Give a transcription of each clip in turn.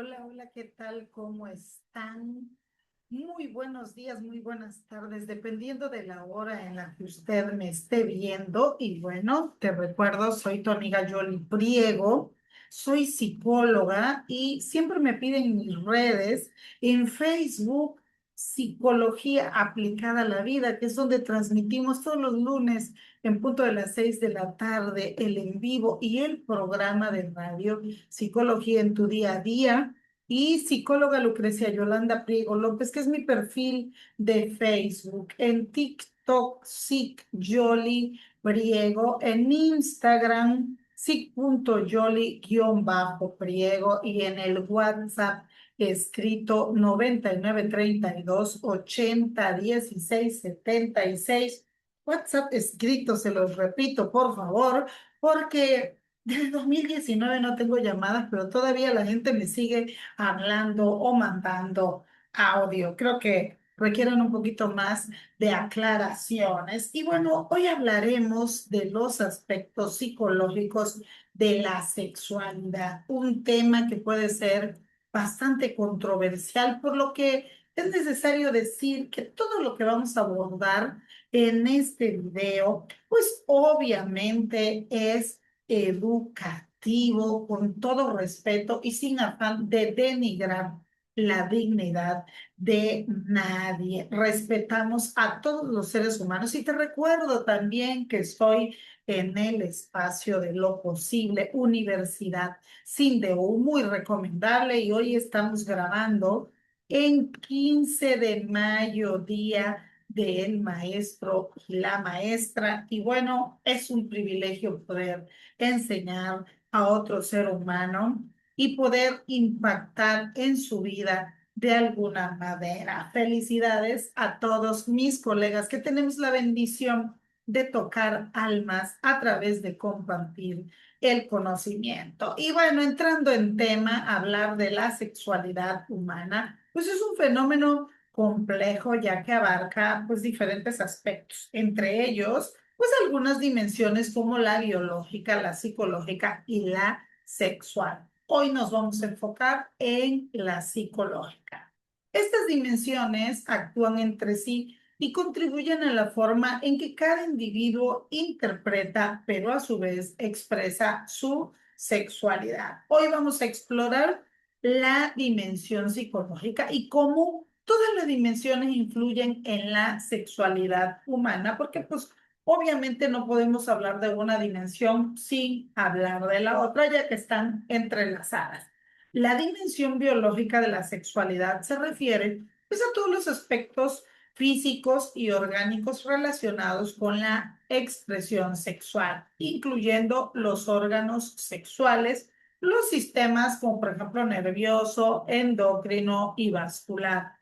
Hola, hola, ¿qué tal? ¿Cómo están? Muy buenos días, muy buenas tardes, dependiendo de la hora en la que usted me esté viendo. Y bueno, te recuerdo, soy tu amiga Yoli Priego, soy psicóloga y siempre me piden en mis redes, en Facebook, Psicología Aplicada a la Vida, que es donde transmitimos todos los lunes en punto de las 6 de la tarde, el en vivo y el programa de radio Psicología en tu día a día y psicóloga Lucrecia Yolanda Priego López, que es mi perfil de Facebook, en TikTok, Psic Yoli Priego, en Instagram, Psic.yoli_Priego y en el WhatsApp escrito 9932801676. WhatsApp escrito, se los repito, por favor, porque desde 2019 no tengo llamadas, pero todavía la gente me sigue hablando o mandando audio. Creo que requieren un poquito más de aclaraciones. Y bueno, hoy hablaremos de los aspectos psicológicos de la sexualidad, un tema que puede ser bastante controversial, por lo que es necesario decir que todo lo que vamos a abordar en este video, pues obviamente es educativo, con todo respeto y sin afán de denigrar la dignidad de nadie. Respetamos a todos los seres humanos y te recuerdo también que estoy en el espacio de lo posible, Universidad Sindeu, muy recomendable, y hoy estamos grabando en 15 de mayo, día del maestro y la maestra, y bueno, es un privilegio poder enseñar a otro ser humano y poder impactar en su vida de alguna manera. Felicidades a todos mis colegas que tenemos la bendición de tocar almas a través de compartir el conocimiento. Y bueno, entrando en tema, hablar de la sexualidad humana, pues es un fenómeno complejo ya que abarca pues diferentes aspectos, entre ellos pues algunas dimensiones como la biológica, la psicológica y la sexual. Hoy nos vamos a enfocar en la psicológica. Estas dimensiones actúan entre sí y contribuyen a la forma en que cada individuo interpreta, pero a su vez expresa su sexualidad. Hoy vamos a explorar la dimensión psicológica y cómo todas las dimensiones influyen en la sexualidad humana, porque pues obviamente no podemos hablar de una dimensión sin hablar de la otra, ya que están entrelazadas. La dimensión biológica de la sexualidad se refiere pues, a todos los aspectos físicos y orgánicos relacionados con la expresión sexual, incluyendo los órganos sexuales, los sistemas como por ejemplo nervioso, endocrino y vascular,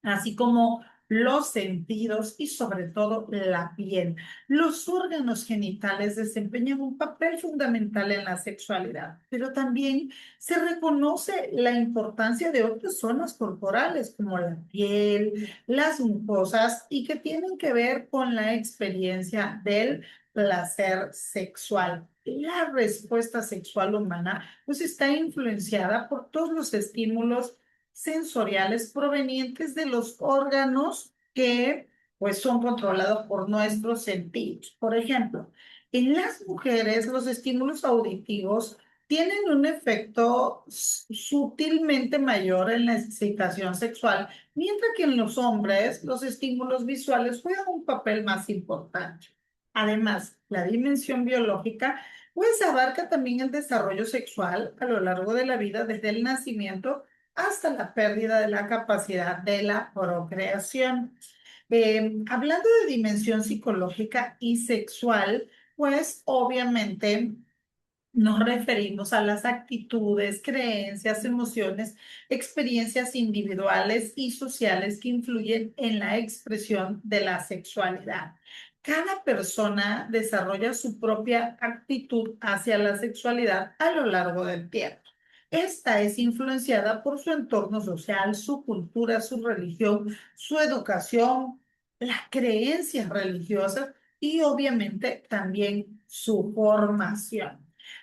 así como los sentidos y sobre todo la piel. Los órganos genitales desempeñan un papel fundamental en la sexualidad, pero también se reconoce la importancia de otras zonas corporales como la piel, las mucosas y que tienen que ver con la experiencia del placer sexual. La respuesta sexual humana pues está influenciada por todos los estímulos sensoriales provenientes de los órganos que pues son controlados por nuestros sentidos. Por ejemplo, en las mujeres los estímulos auditivos tienen un efecto sutilmente mayor en la excitación sexual, mientras que en los hombres los estímulos visuales juegan un papel más importante. Además, la dimensión biológica pues abarca también el desarrollo sexual a lo largo de la vida desde el nacimiento hasta la pérdida de la capacidad de la procreación. Hablando de dimensión psicológica y sexual, pues obviamente nos referimos a las actitudes, creencias, emociones, experiencias individuales y sociales que influyen en la expresión de la sexualidad. Cada persona desarrolla su propia actitud hacia la sexualidad a lo largo del tiempo. Esta es influenciada por su entorno social, su cultura, su religión, su educación, las creencias religiosas y obviamente también su formación.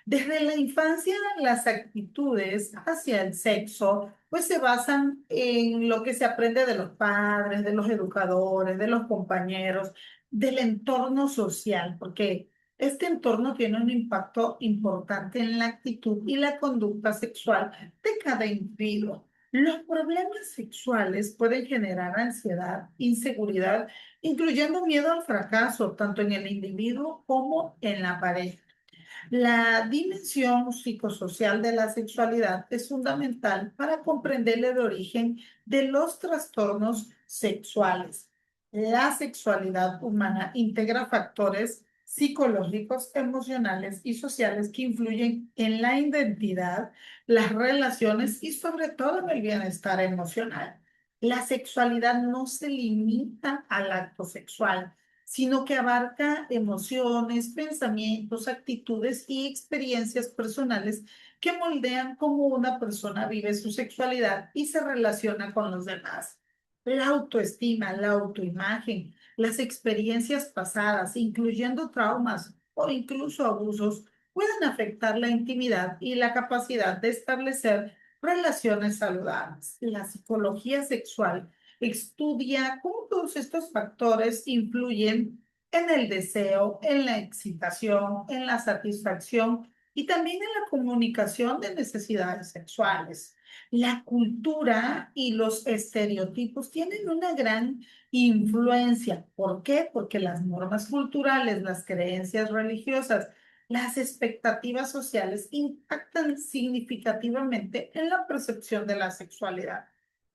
Desde la infancia, las actitudes hacia el sexo, pues se basan en lo que se aprende de los padres, de los educadores, de los compañeros, del entorno social, porque este entorno tiene un impacto importante en la actitud y la conducta sexual de cada individuo. Los problemas sexuales pueden generar ansiedad, inseguridad, incluyendo miedo al fracaso, tanto en el individuo como en la pareja. La dimensión psicosocial de la sexualidad es fundamental para comprender el origen de los trastornos sexuales. La sexualidad humana integra factores psicológicos, emocionales y sociales que influyen en la identidad, las relaciones y sobre todo en el bienestar emocional. La sexualidad no se limita al acto sexual, sino que abarca emociones, pensamientos, actitudes y experiencias personales que moldean cómo una persona vive su sexualidad y se relaciona con los demás. La autoestima, la autoimagen, las experiencias pasadas, incluyendo traumas o incluso abusos, pueden afectar la intimidad y la capacidad de establecer relaciones saludables. La psicología sexual estudia cómo todos estos factores influyen en el deseo, en la excitación, en la satisfacción y también en la comunicación de necesidades sexuales. La cultura y los estereotipos tienen una gran influencia. ¿Por qué? Porque las normas culturales, las creencias religiosas, las expectativas sociales impactan significativamente en la percepción de la sexualidad.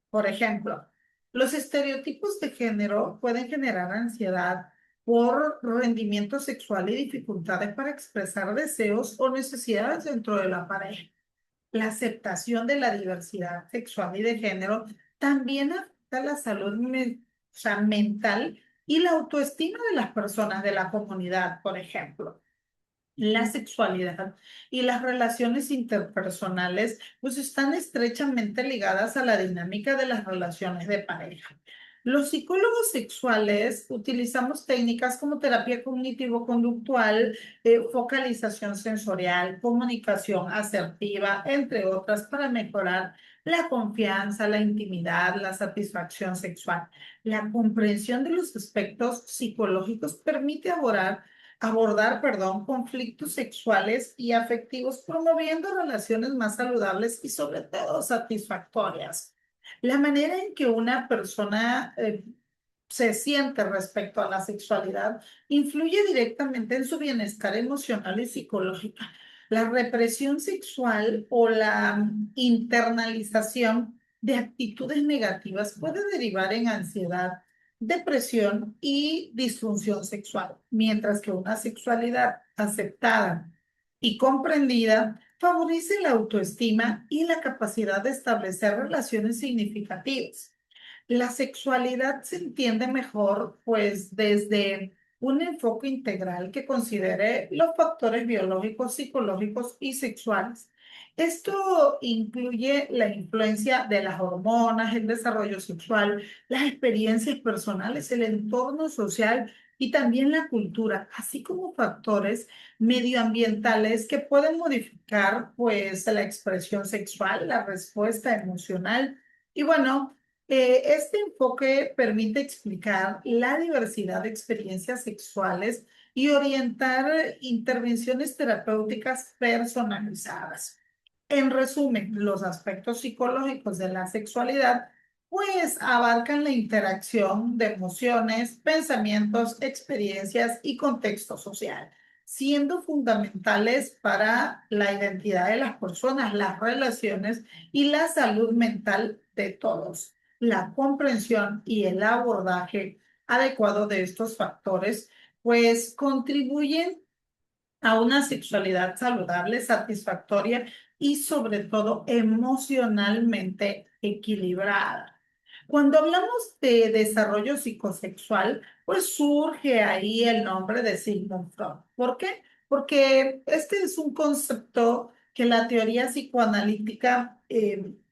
Por ejemplo, los estereotipos de género pueden generar ansiedad por rendimiento sexual y dificultades para expresar deseos o necesidades dentro de la pareja. La aceptación de la diversidad sexual y de género también afecta la salud o sea, mental y la autoestima de las personas de la comunidad, por ejemplo. La sexualidad y las relaciones interpersonales pues están estrechamente ligadas a la dinámica de las relaciones de pareja. Los psicólogos sexuales utilizamos técnicas como terapia cognitivo-conductual, focalización sensorial, comunicación asertiva, entre otras, para mejorar la confianza, la intimidad, la satisfacción sexual. La comprensión de los aspectos psicológicos permite abordar, conflictos sexuales y afectivos, promoviendo relaciones más saludables y sobre todo satisfactorias. La manera en que una persona se siente respecto a la sexualidad influye directamente en su bienestar emocional y psicológico. La represión sexual o la internalización de actitudes negativas puede derivar en ansiedad, depresión y disfunción sexual, mientras que una sexualidad aceptada y comprendida favorece la autoestima y la capacidad de establecer relaciones significativas. La sexualidad se entiende mejor, pues, desde un enfoque integral que considere los factores biológicos, psicológicos y sexuales. Esto incluye la influencia de las hormonas, el desarrollo sexual, las experiencias personales, el entorno social y también la cultura, así como factores medioambientales que pueden modificar, pues, la expresión sexual, la respuesta emocional. Y bueno, este enfoque permite explicar la diversidad de experiencias sexuales y orientar intervenciones terapéuticas personalizadas. En resumen, los aspectos psicológicos de la sexualidad pues abarcan la interacción de emociones, pensamientos, experiencias y contexto social, siendo fundamentales para la identidad de las personas, las relaciones y la salud mental de todos. La comprensión y el abordaje adecuado de estos factores pues contribuyen a una sexualidad saludable, satisfactoria y sobre todo emocionalmente equilibrada. Cuando hablamos de desarrollo psicosexual, pues surge ahí el nombre de Sigmund Freud. ¿Por qué? Porque este es un concepto que la teoría psicoanalítica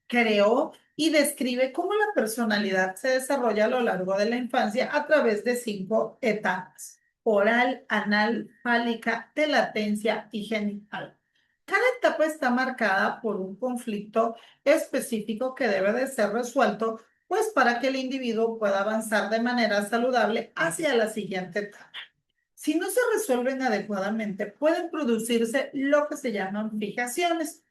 creó y describe cómo la personalidad se desarrolla a lo largo de la infancia a través de 5 etapas: oral, anal, fálica, de latencia y genital. etapa está marcada por un conflicto específico que debe de ser resuelto, pues para que el individuo pueda avanzar de manera saludable hacia la siguiente etapa. Si no se resuelven adecuadamente, pueden producirse lo que se llaman fijaciones,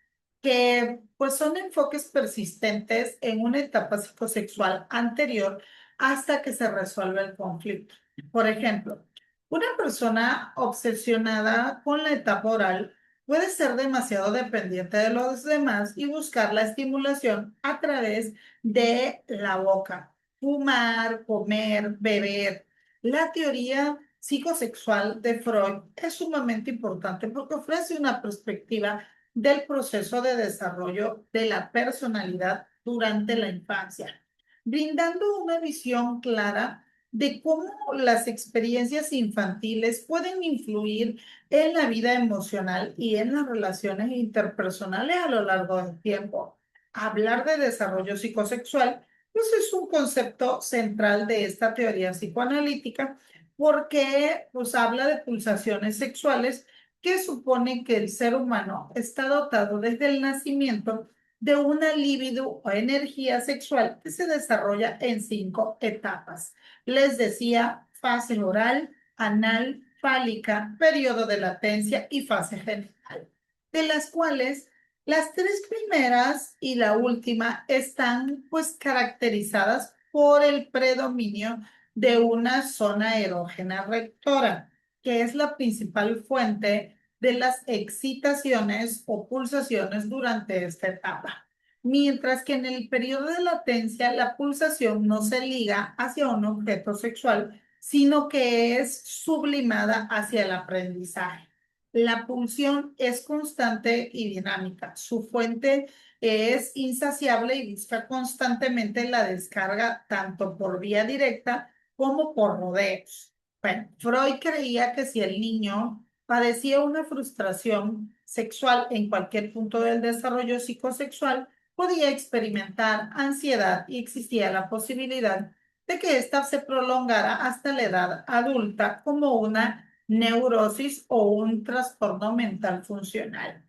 que pues son enfoques persistentes en una etapa psicosexual anterior hasta que se resuelve el conflicto. Por ejemplo, una persona obsesionada con la etapa oral puede ser demasiado dependiente de los demás y buscar la estimulación a través de la boca, fumar, comer, beber. La teoría psicosexual de Freud es sumamente importante porque ofrece una perspectiva del proceso de desarrollo de la personalidad durante la infancia, brindando una visión clara de cómo las experiencias infantiles pueden influir en la vida emocional y en las relaciones interpersonales a lo largo del tiempo. Hablar de desarrollo psicosexual pues es un concepto central de esta teoría psicoanalítica porque pues habla de pulsaciones sexuales que supone que el ser humano está dotado desde el nacimiento de una libido o energía sexual que se desarrolla en 5 etapas. Les decía fase oral, anal, fálica, periodo de latencia y fase genital, de las cuales las 3 primeras y la última están pues caracterizadas por el predominio de una zona erógena rectora, que es la principal fuente de las excitaciones o pulsaciones durante esta etapa. Mientras que en el periodo de latencia la pulsación no se liga hacia un objeto sexual, sino que es sublimada hacia el aprendizaje. La pulsión es constante y dinámica. Su fuente es insaciable y busca constantemente la descarga tanto por vía directa como por rodeos. Bueno, Freud creía que si el niño padecía una frustración sexual en cualquier punto del desarrollo psicosexual, podía experimentar ansiedad y existía la posibilidad de que ésta se prolongara hasta la edad adulta como una neurosis o un trastorno mental funcional.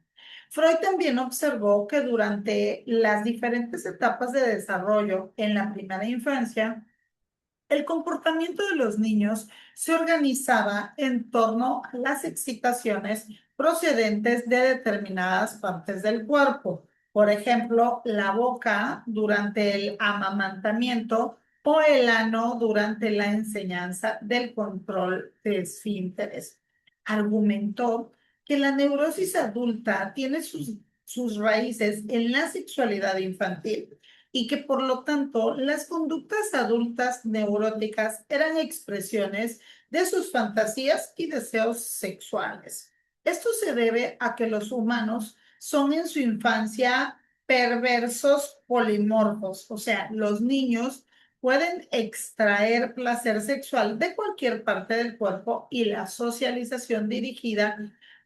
Freud también observó que durante las diferentes etapas de desarrollo en la primera infancia, el comportamiento de los niños se organizaba en torno a las excitaciones procedentes de determinadas partes del cuerpo. Por ejemplo, la boca durante el amamantamiento o el ano durante la enseñanza del control de esfínteres. Argumentó que la neurosis adulta tiene sus raíces en la sexualidad infantil y que por lo tanto las conductas adultas neuróticas eran expresiones de sus fantasías y deseos sexuales. Esto se debe a que los humanos son en su infancia perversos polimorfos, o sea, los niños pueden extraer placer sexual de cualquier parte del cuerpo y la socialización dirigida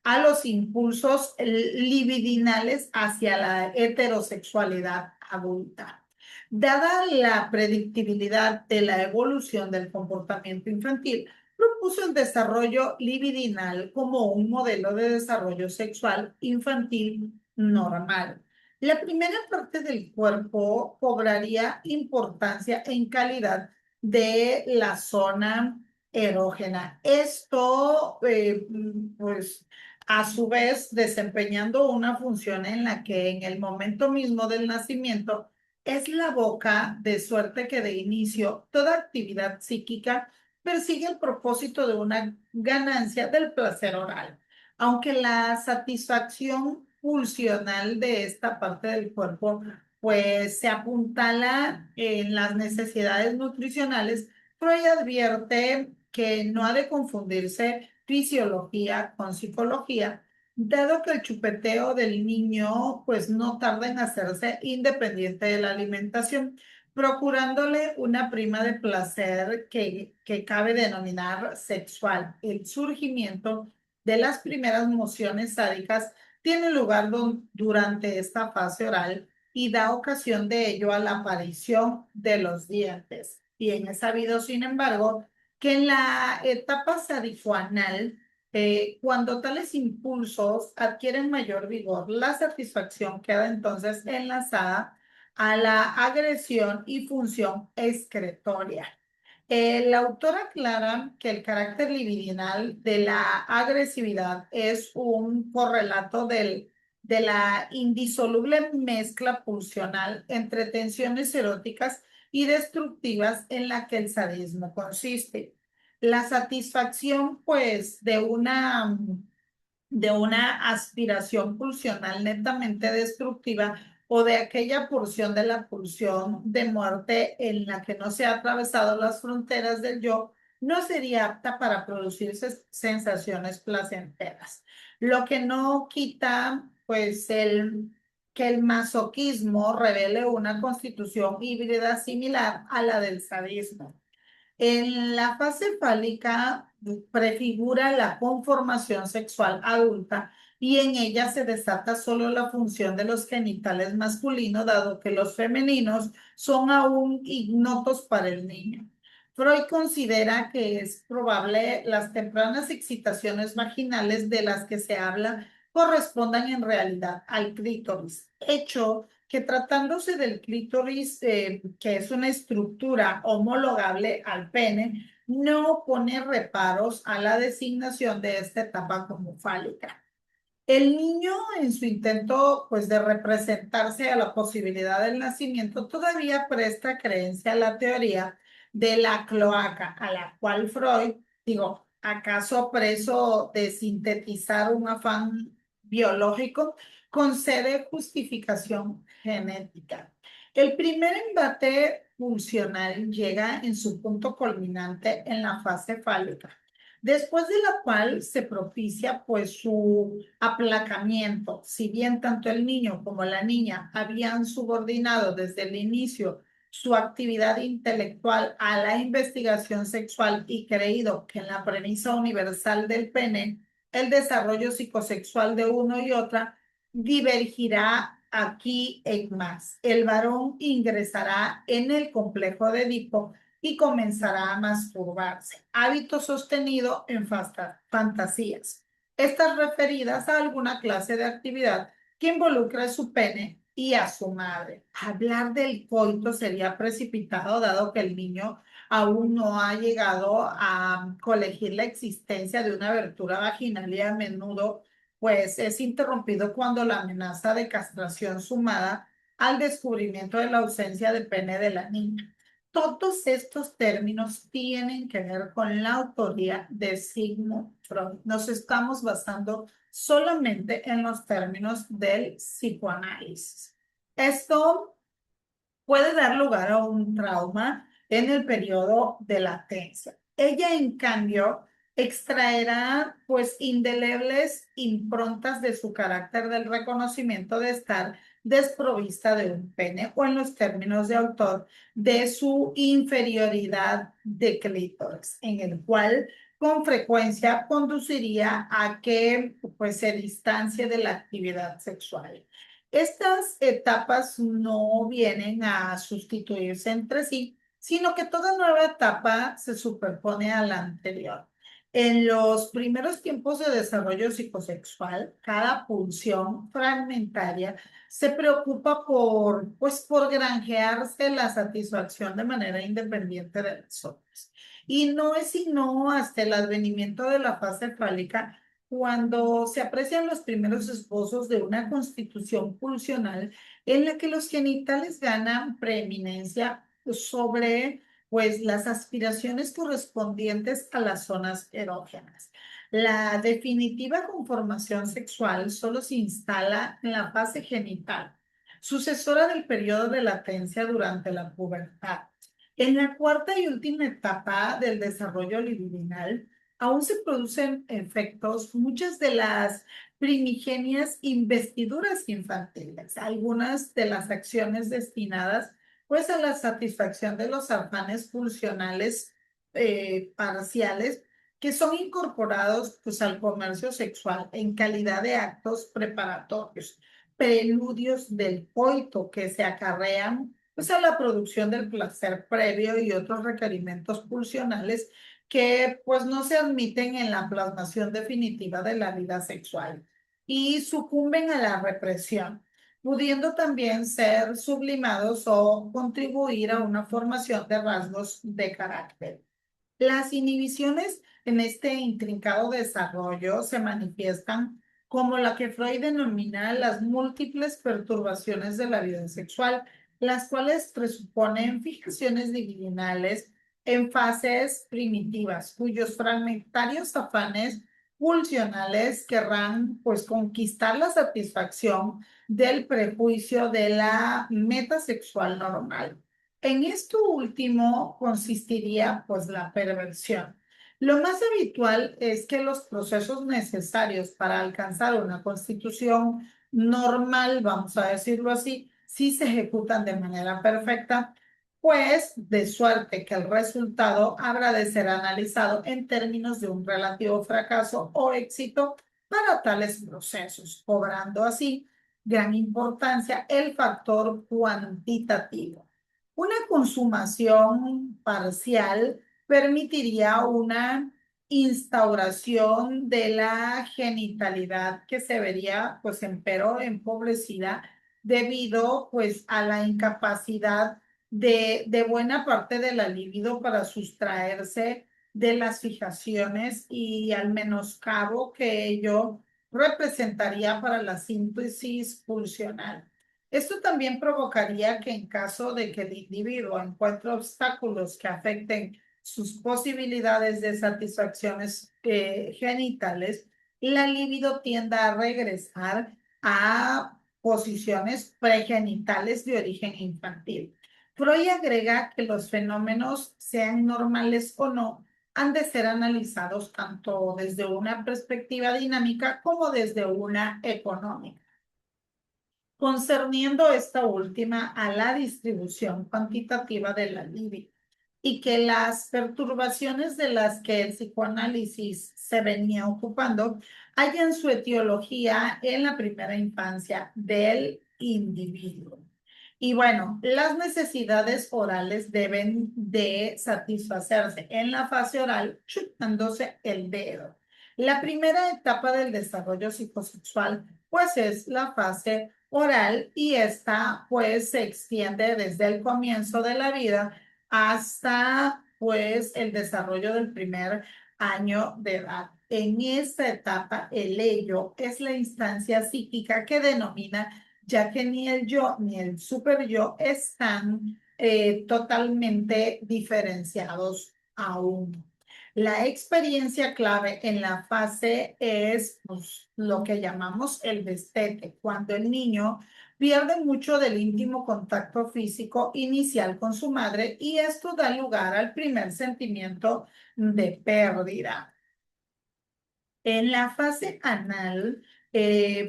a los impulsos libidinales hacia la heterosexualidad adulta. Dada la predictibilidad de la evolución del comportamiento infantil, propuso el desarrollo libidinal como un modelo de desarrollo sexual infantil normal. La primera parte del cuerpo cobraría importancia en calidad de la zona erógena. Esto, pues, a su vez, desempeñando una función en la que en el momento mismo del nacimiento es la boca, de suerte que de inicio toda actividad psíquica persigue el propósito de una ganancia del placer oral, aunque la satisfacción pulsional de esta parte del cuerpo pues se apuntala en las necesidades nutricionales. Freud advierte que no ha de confundirse fisiología con psicología, dado que el chupeteo del niño pues no tarda en hacerse independiente de la alimentación, procurándole una prima de placer que cabe denominar sexual. El surgimiento de las primeras mociones sádicas tiene lugar durante esta fase oral y da ocasión de ello a la aparición de los dientes. Bien es sabido, sin embargo, que en la etapa sadicoanal Cuando tales impulsos adquieren mayor vigor, la satisfacción queda entonces enlazada a la agresión y función excretoria. El autor aclara que el carácter libidinal de la agresividad es un correlato de la indisoluble mezcla pulsional entre tensiones eróticas y destructivas en la que el sadismo consiste. La satisfacción, pues, de una aspiración pulsional netamente destructiva o de aquella porción de la pulsión de muerte en la que no se ha atravesado las fronteras del yo, no sería apta para producir sensaciones placenteras. Lo que no quita, pues, que el masoquismo revele una constitución híbrida similar a la del sadismo. En la fase fálica prefigura la conformación sexual adulta y en ella se desata solo la función de los genitales masculinos, dado que los femeninos son aún ignotos para el niño. Freud considera que es probable las tempranas excitaciones vaginales de las que se habla correspondan en realidad al clítoris, hecho que tratándose del clítoris, que es una estructura homologable al pene, no pone reparos a la designación de esta etapa como fálica. El niño, en su intento, pues, de representarse a la posibilidad del nacimiento, todavía presta creencia a la teoría de la cloaca, a la cual Freud, digo, acaso preso de sintetizar un afán biológico, concede justificación genética. El primer embate pulsional llega en su punto culminante en la fase fálica, después de la cual se propicia pues su aplacamiento. Si bien tanto el niño como la niña habían subordinado desde el inicio su actividad intelectual a la investigación sexual y creído que en la premisa universal del pene, el desarrollo psicosexual de uno y otra divergirá aquí en más. El varón ingresará en el complejo de Edipo y comenzará a masturbarse, hábito sostenido en fantasías. Estas referidas a alguna clase de actividad que involucra a su pene y a su madre. Hablar del coito sería precipitado dado que el niño aún no ha llegado a colegir la existencia de una abertura vaginal y a menudo pues es interrumpido cuando la amenaza de castración sumada al descubrimiento de la ausencia de pene de la niña. Todos estos términos tienen que ver con la autoría de Sigmund Freud. Nos estamos basando solamente en los términos del psicoanálisis. Esto puede dar lugar a un trauma en el periodo de latencia. Ella, en cambio, extraerá pues indelebles improntas de su carácter del reconocimiento de estar desprovista de un pene o en los términos de autor de su inferioridad de clítoris, en el cual con frecuencia conduciría a que pues se distancie de la actividad sexual. Estas etapas no vienen a sustituirse entre sí, sino que toda nueva etapa se superpone a la anterior. En los primeros tiempos de desarrollo psicosexual, cada pulsión fragmentaria se preocupa por granjearse la satisfacción de manera independiente de las otras. Y no es sino hasta el advenimiento de la fase fálica cuando se aprecian los primeros esbozos de una constitución pulsional en la que los genitales ganan preeminencia sobre pues las aspiraciones correspondientes a las zonas erógenas. La definitiva conformación sexual solo se instala en la fase genital, sucesora del periodo de latencia durante la pubertad. En la cuarta y última etapa del desarrollo libidinal, aún se producen efectos muchas de las primigenias investiduras infantiles, algunas de las acciones destinadas pues a la satisfacción de los afanes pulsionales parciales que son incorporados pues al comercio sexual en calidad de actos preparatorios, preludios del coito que se acarrean pues a la producción del placer previo y otros requerimientos pulsionales que pues no se admiten en la plasmación definitiva de la vida sexual y sucumben a la represión, pudiendo también ser sublimados o contribuir a una formación de rasgos de carácter. Las inhibiciones en este intrincado desarrollo se manifiestan como la que Freud denomina las múltiples perturbaciones de la vida sexual, las cuales presuponen fijaciones divinales en fases primitivas, cuyos fragmentarios afanes pulsionales querrán pues conquistar la satisfacción del prejuicio de la metasexual normal. En esto último consistiría pues la perversión. Lo más habitual es que los procesos necesarios para alcanzar una constitución normal, vamos a decirlo así, sí se ejecutan de manera perfecta, pues de suerte que el resultado habrá de ser analizado en términos de un relativo fracaso o éxito para tales procesos, cobrando así gran importancia el factor cuantitativo. Una consumación parcial permitiría una instauración de la genitalidad que se vería, pues, empero empobrecida debido, pues, a la incapacidad de buena parte de la libido para sustraerse de las fijaciones y al menoscabo que ello representaría para la síntesis pulsional. Esto también provocaría que en caso de que el individuo encuentre obstáculos que afecten sus posibilidades de satisfacciones genitales, la libido tienda a regresar a posiciones pregenitales de origen infantil. Freud agrega que los fenómenos, sean normales o no, han de ser analizados tanto desde una perspectiva dinámica como desde una económica. Concerniendo esta última a la distribución cuantitativa de la libido y que las perturbaciones de las que el psicoanálisis se venía ocupando hallan su etiología en la primera infancia del individuo. Y bueno, las necesidades orales deben de satisfacerse en la fase oral chutándose el dedo. La primera etapa del desarrollo psicosexual pues es la fase oral y esta pues se extiende desde el comienzo de la vida hasta pues el desarrollo del primer año de edad. En esta etapa el ello es la instancia psíquica que denomina, ya que ni el yo ni el super yo están totalmente diferenciados aún. La experiencia clave en la fase es pues, lo que llamamos el destete, cuando el niño pierde mucho del íntimo contacto físico inicial con su madre y esto da lugar al primer sentimiento de pérdida. En la fase anal,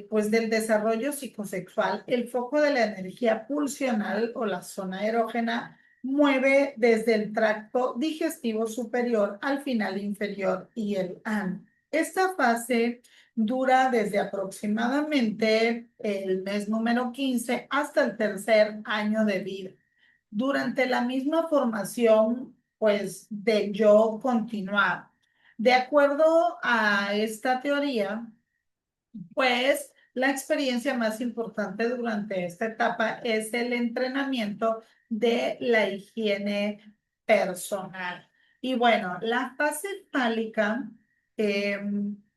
pues del desarrollo psicosexual, el foco de la energía pulsional o la zona erógena mueve desde el tracto digestivo superior al final inferior y el ano. Esta fase dura desde aproximadamente el mes número 15 hasta el tercer año de vida. Durante la misma formación, pues, del yo continuado. De acuerdo a esta teoría, pues la experiencia más importante durante esta etapa es el entrenamiento de la higiene personal. Y bueno, la fase fálica eh,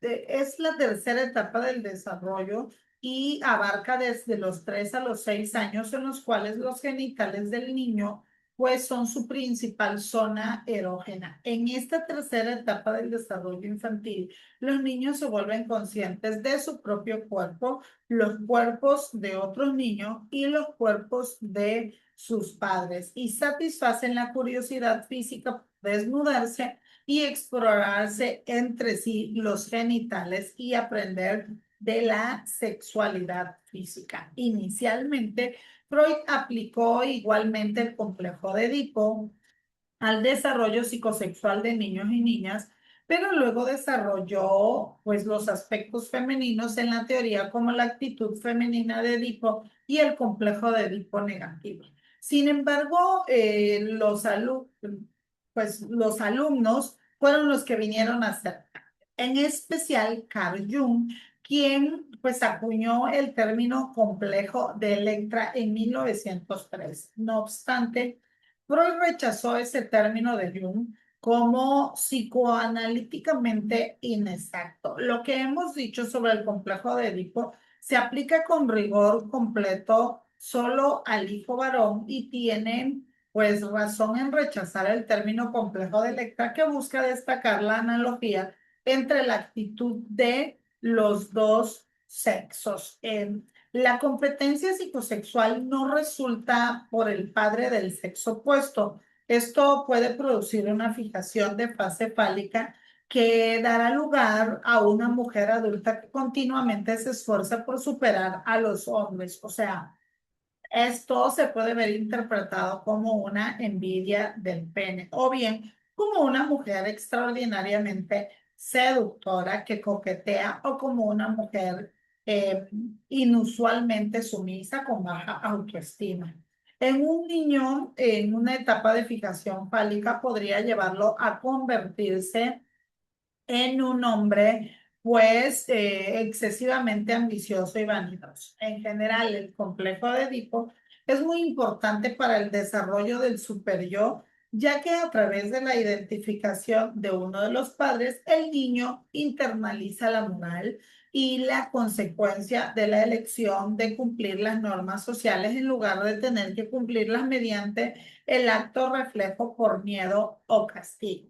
es la tercera etapa del desarrollo y abarca desde los 3 a los 6 años en los cuales los genitales del niño pues son su principal zona erógena. En esta tercera etapa del desarrollo infantil, los niños se vuelven conscientes de su propio cuerpo, los cuerpos de otros niños y los cuerpos de sus padres y satisfacen la curiosidad física por desnudarse y explorarse entre sí los genitales y aprender de la sexualidad física. Inicialmente, Freud aplicó igualmente el complejo de Edipo al desarrollo psicosexual de niños y niñas, pero luego desarrolló pues los aspectos femeninos en la teoría como la actitud femenina de Edipo y el complejo de Edipo negativo. Sin embargo, pues, los alumnos fueron los que vinieron a hacer. En especial Carl Jung, quien pues acuñó el término complejo de Electra en 1903. No obstante, Freud rechazó ese término de Jung como psicoanalíticamente inexacto. Lo que hemos dicho sobre el complejo de Edipo se aplica con rigor completo solo al hijo varón y tiene pues razón en rechazar el término complejo de Electra, que busca destacar la analogía entre la actitud de los dos sexos. La competencia psicosexual no resulta por el padre del sexo opuesto. Esto puede producir una fijación de fase fálica que dará lugar a una mujer adulta que continuamente se esfuerza por superar a los hombres. O sea, esto se puede ver interpretado como una envidia del pene o bien como una mujer extraordinariamente seductora que coquetea o como una mujer eh, inusualmente sumisa con baja autoestima. En un niño, en una etapa de fijación fálica, podría llevarlo a convertirse en un hombre pues excesivamente ambicioso y vanidoso. En general, el complejo de Edipo es muy importante para el desarrollo del superyo, ya que a través de la identificación de uno de los padres, el niño internaliza la moral y la consecuencia de la elección de cumplir las normas sociales en lugar de tener que cumplirlas mediante el acto reflejo por miedo o castigo.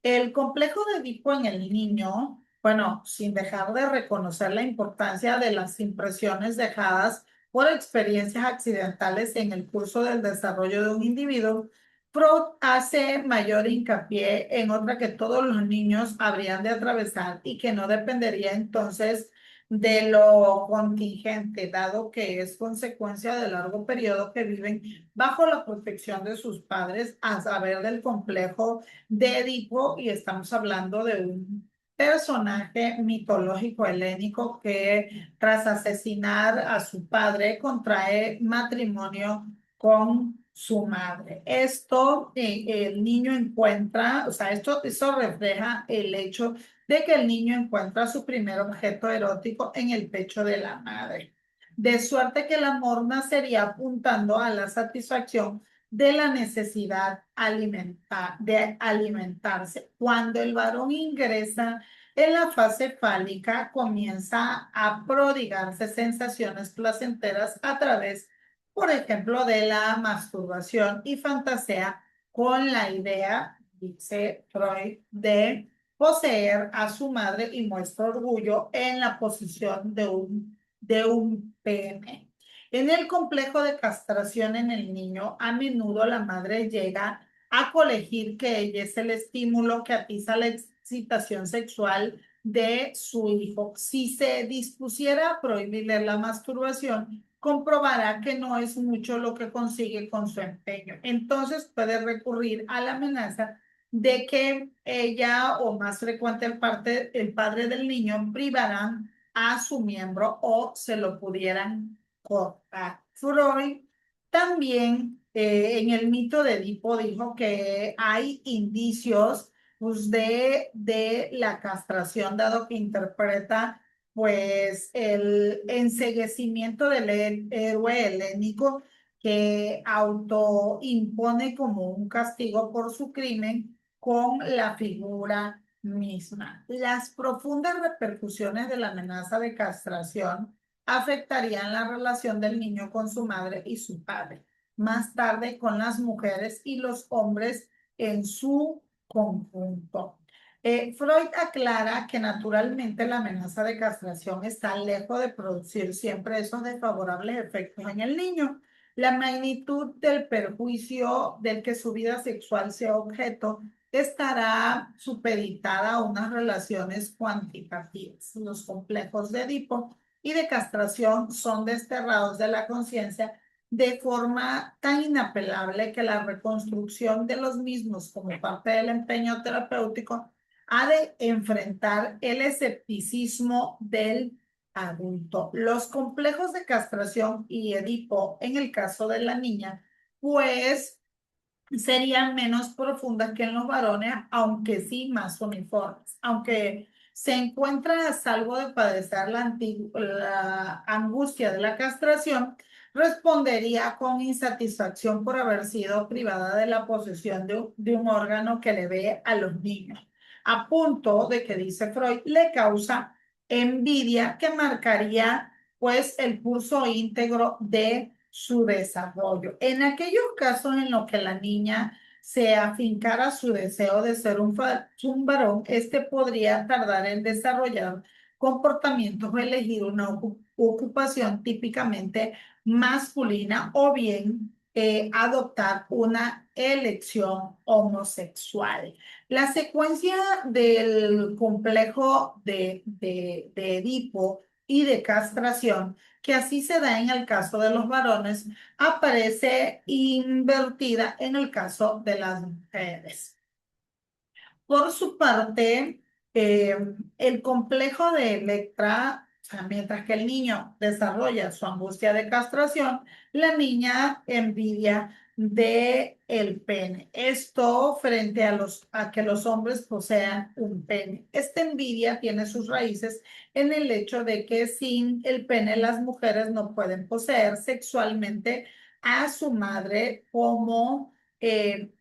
El complejo de Edipo en el niño, bueno, sin dejar de reconocer la importancia de las impresiones dejadas por experiencias accidentales en el curso del desarrollo de un individuo, Freud hace mayor hincapié en otra que todos los niños habrían de atravesar y que no dependería entonces de lo contingente, dado que es consecuencia del largo periodo que viven bajo la protección de sus padres, a saber del complejo de Edipo, y estamos hablando de un personaje mitológico helénico que tras asesinar a su padre contrae matrimonio con su madre. Esto el niño encuentra, o sea, eso refleja el hecho de que el niño encuentra su primer objeto erótico en el pecho de la madre. De suerte que el amor nacería apuntando a la satisfacción de la necesidad de alimentarse. Cuando el varón ingresa en la fase fálica, comienza a prodigarse sensaciones placenteras a través, por ejemplo, de la masturbación y fantasea con la idea, dice Freud, de poseer a su madre y muestra orgullo en la posición de un pene. En el complejo de castración en el niño, a menudo la madre llega a colegir que ella es el estímulo que atiza la excitación sexual de su hijo. Si se dispusiera a prohibirle la masturbación, comprobará que no es mucho lo que consigue con su empeño. Entonces puede recurrir a la amenaza de que ella o más frecuente el padre del niño privarán a su miembro o se lo pudieran cortar. Freud también en el mito de Edipo dijo que hay indicios pues, de la castración, dado que interpreta pues el enceguecimiento del héroe helénico que autoimpone como un castigo por su crimen con la figura misma. Las profundas repercusiones de la amenaza de castración afectarían la relación del niño con su madre y su padre, más tarde con las mujeres y los hombres en su conjunto. Freud aclara que naturalmente la amenaza de castración está lejos de producir siempre esos desfavorables efectos en el niño. La magnitud del perjuicio del que su vida sexual sea objeto estará supeditada a unas relaciones cuantitativas. Los complejos de Edipo y de castración son desterrados de la conciencia de forma tan inapelable que la reconstrucción de los mismos como parte del empeño terapéutico ha de enfrentar el escepticismo del adulto. Los complejos de castración y Edipo, en el caso de la niña, pues serían menos profundas que en los varones, aunque sí más uniformes. Aunque se encuentra a salvo de padecer la angustia de la castración, respondería con insatisfacción por haber sido privada de la posesión de un órgano que le ve a los niños, a punto de que, dice Freud, le causa envidia que marcaría pues el curso íntegro de su desarrollo. En aquellos casos en los que la niña se afincara su deseo de ser un varón, este podría tardar en desarrollar comportamientos o elegir una ocupación típicamente masculina o bien adoptar una elección homosexual. La secuencia del complejo de Edipo y de castración, que así se da en el caso de los varones, aparece invertida en el caso de las mujeres. Por su parte, eh, el complejo de Electra, o sea, mientras que el niño desarrolla su angustia de castración, la niña envidia de el pene. Esto frente a que los hombres posean un pene. Esta envidia tiene sus raíces en el hecho de que sin el pene las mujeres no pueden poseer sexualmente a su madre como en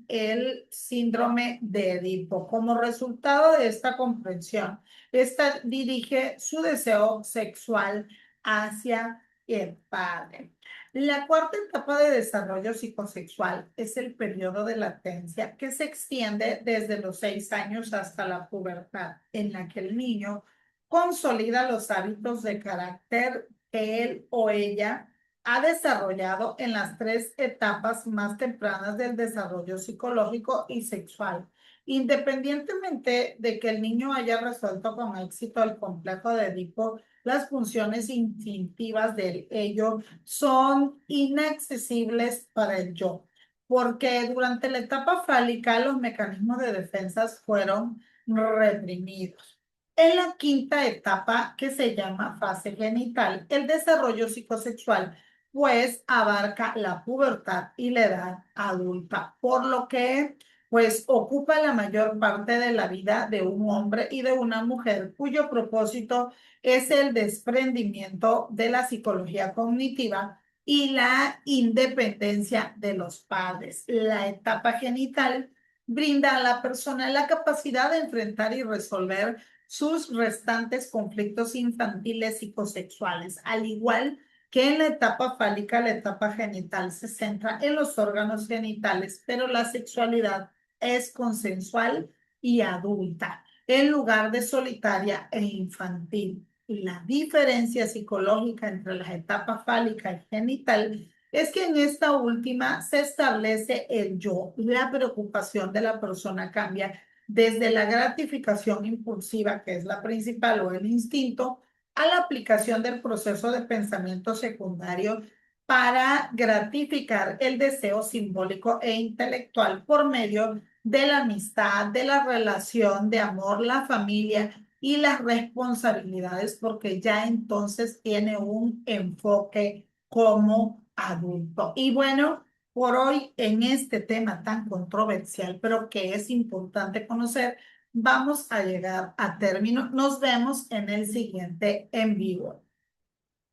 el síndrome de Edipo. Como resultado de esta comprensión, esta dirige su deseo sexual hacia el padre. La cuarta etapa de desarrollo psicosexual es el periodo de latencia que se extiende desde los 6 años hasta la pubertad, en la que el niño consolida los hábitos de carácter que él o ella ha desarrollado en las 3 etapas más tempranas del desarrollo psicológico y sexual. Independientemente de que el niño haya resuelto con éxito el complejo de Edipo, las funciones instintivas del ello son inaccesibles para el yo, porque durante la etapa fálica los mecanismos de defensa fueron reprimidos. En la quinta etapa, que se llama fase genital, el desarrollo psicosexual pues abarca la pubertad y la edad adulta, por lo que pues ocupa la mayor parte de la vida de un hombre y de una mujer cuyo propósito es el desprendimiento de la psicología cognitiva y la independencia de los padres. La etapa genital brinda a la persona la capacidad de enfrentar y resolver sus restantes conflictos infantiles psicosexuales, al igual que en la etapa fálica, la etapa genital se centra en los órganos genitales, pero la sexualidad es consensual y adulta, en lugar de solitaria e infantil. Y la diferencia psicológica entre las etapas fálica y genital es que en esta última se establece el yo. La preocupación de la persona cambia desde la gratificación impulsiva, que es la principal, o el instinto, a la aplicación del proceso de pensamiento secundario para gratificar el deseo simbólico e intelectual por medio de la amistad, de la relación de amor, la familia y las responsabilidades, porque ya entonces tiene un enfoque como adulto. Y bueno, por hoy en este tema tan controversial, pero que es importante conocer, vamos a llegar a término. Nos vemos en el siguiente en vivo.